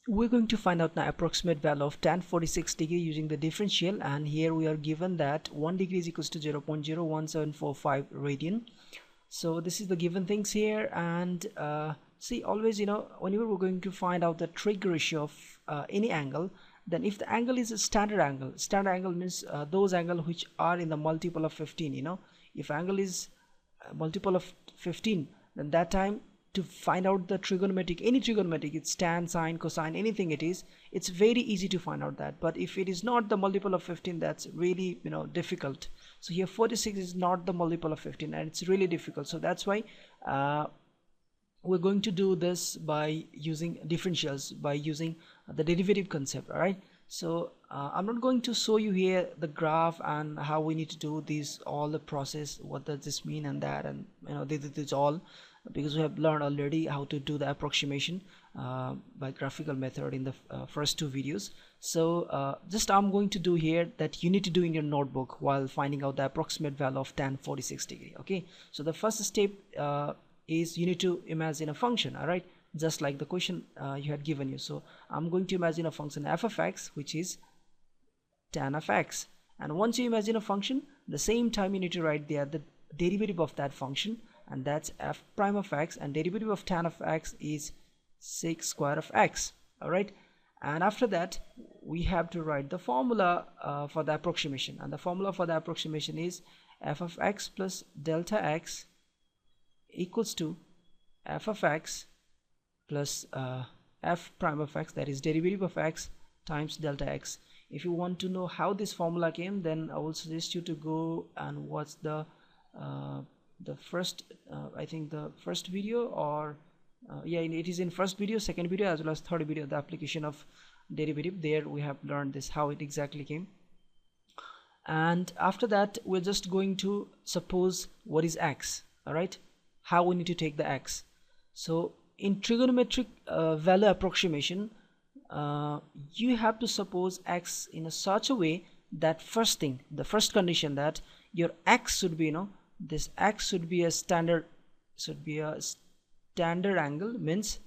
We're going to find out the approximate value of tan 46 degree using the differential, and here we are given that 1 degree is equals to 0.01745 radian. So this is the given things here, and see, always, whenever we're going to find out the trig ratio of any angle, then if the angle is a standard angle means those angles which are in the multiple of 15. If angle is a multiple of 15, then that time, to find out the trigonometric, any trigonometric, it's tan, sine, cosine, anything it is, it's very easy to find out that. But if it is not the multiple of 15, that's really difficult. So here 46 is not the multiple of 15, and it's really difficult. So that's why we're going to do this by using differentials, by using the derivative concept. All right, so I'm not going to show you here the graph and how we need to do this, all the process, what does this mean and that, and this is all because we have learned already how to do the approximation by graphical method in the first two videos. So just I'm going to do here that you need to do in your notebook while finding out the approximate value of tan 46 degree. Okay, so the first step is you need to imagine a function. All right, just like the question you had given you. So I'm going to imagine a function f of x, which is tan of x, and once you imagine a function, the same time you need to write there the derivative of that function, and that's f prime of x, and derivative of tan of x is sec square of x. All right, and after that we have to write the formula for the approximation, and the formula for the approximation is f of x plus delta x equals to f of x plus f prime of x, that is derivative of x times delta x. If you want to know how this formula came, then I will suggest you to go and watch the first I think the first video, or yeah, it is in first video, second video, as well as third video, the application of derivative. There we have learned this, how it exactly came. And after that we're just going to suppose what is x. All right, how we need to take the x. So in trigonometric value approximation, you have to suppose x in such a way that the first condition, that your x should be, this x should be a standard angle, means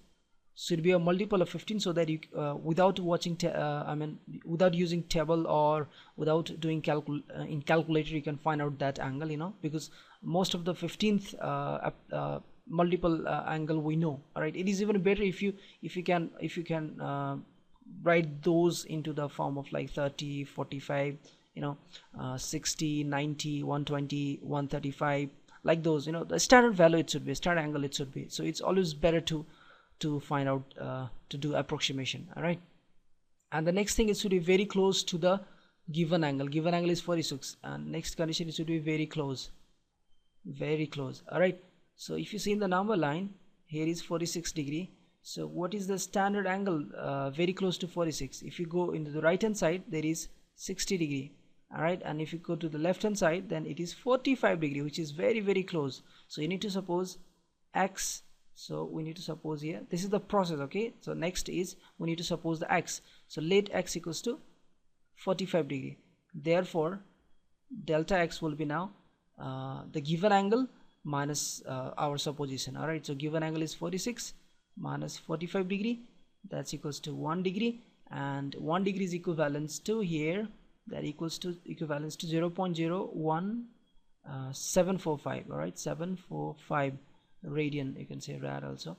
should be a multiple of 15, so that you without watching without using table or without doing in calculator, you can find out that angle, because most of the 15th multiple angle we know. All right, it is even better if you can write those into the form of like 30, 45, 60, 90, 120, 135, like those, the standard value it should be, standard angle it should be. So it's always better to find out to do approximation. All right, and the next thing, it should be very close to the given angle. Given angle is 46, and next condition, it should be very close. All right, so if you see in the number line, here is 46 degree. So what is the standard angle very close to 46? If you go into the right hand side, there is 60 degree. All right, and if you go to the left hand side, then it is 45 degree, which is very, very close. So you need to suppose x. So we need to suppose here, this is the process. Okay, so next is we need to suppose the x. So let x equals to 45 degree. Therefore delta x will be now the given angle minus our supposition. All right, so given angle is 46 minus 45 degree, that's equals to 1 degree, and 1 degree is equivalent to here, that equals to equivalence to 0.01745. all right, 745 radian, you can say rad also.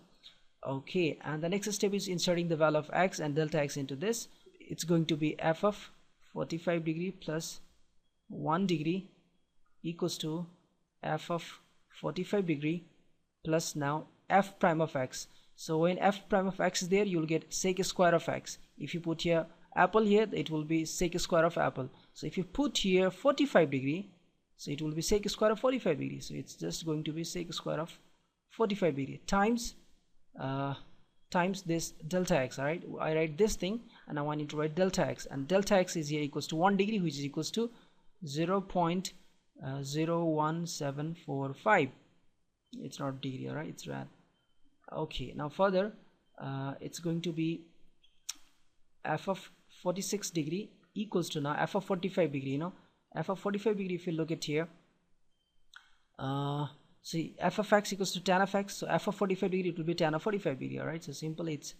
Okay, and the next step is inserting the value of x and delta x into this. It's going to be f of 45 degree plus 1 degree equals to f of 45 degree plus now f prime of x. So when f prime of x is there, you will get sec square of x. If you put here apple here, it will be sec square of apple. So if you put here 45 degree, so it will be sec square of 45 degree. So it's just going to be sec square of 45 degree times this delta x. All right, I write this thing, and now I need to write delta x, and delta x is here equals to 1 degree, which is equals to 0.01745. it's not degree. All right, it's rad. Okay, now further it's going to be f of 46 degree equals to now f of 45 degree. F of 45 degree, if you look at here, see, f of x equals to tan of x, so f of 45 degree, it will be tan of 45 degree. All right, so simple, it's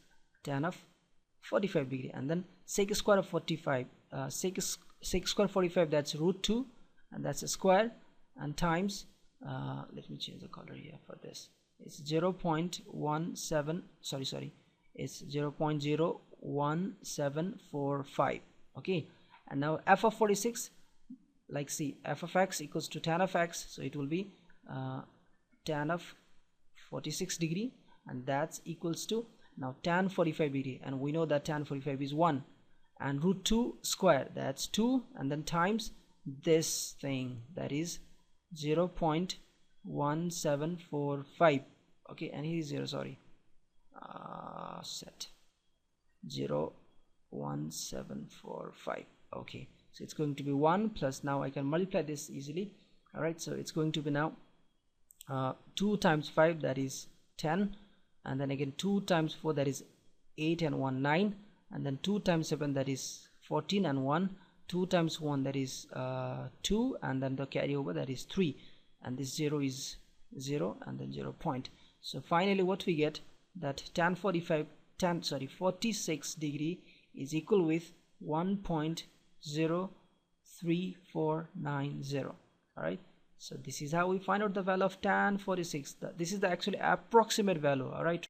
tan of 45 degree, and then sec square of 45, sec square 45, that's root 2, and that's a square, and times let me change the color here for this. It's 0.17, sorry, it's 0.01745. okay, and now f of 46, like see, f of x equals to tan of x, so it will be tan of 46 degree, and that's equals to now tan 45 degree, and we know that tan 45 is 1, and root 2 square, that's 2, and then times this thing, that is 0.1745. okay, and here is 0, sorry, set 0.1745. okay, so it's going to be 1 plus, now I can multiply this easily. All right, so it's going to be now 2 times 5, that is 10, and then again 2 times 4, that is 8, and 1 9, and then 2 times 7, that is 14, and 1, 2 times 1, that is 2, and then the carryover, that is 3, and this 0 is 0, and then 0 point. So finally what we get, that tan 46 degree is equal with 1.03490. all right, so this is how we find out the value of tan 46. This is the actually approximate value. All right.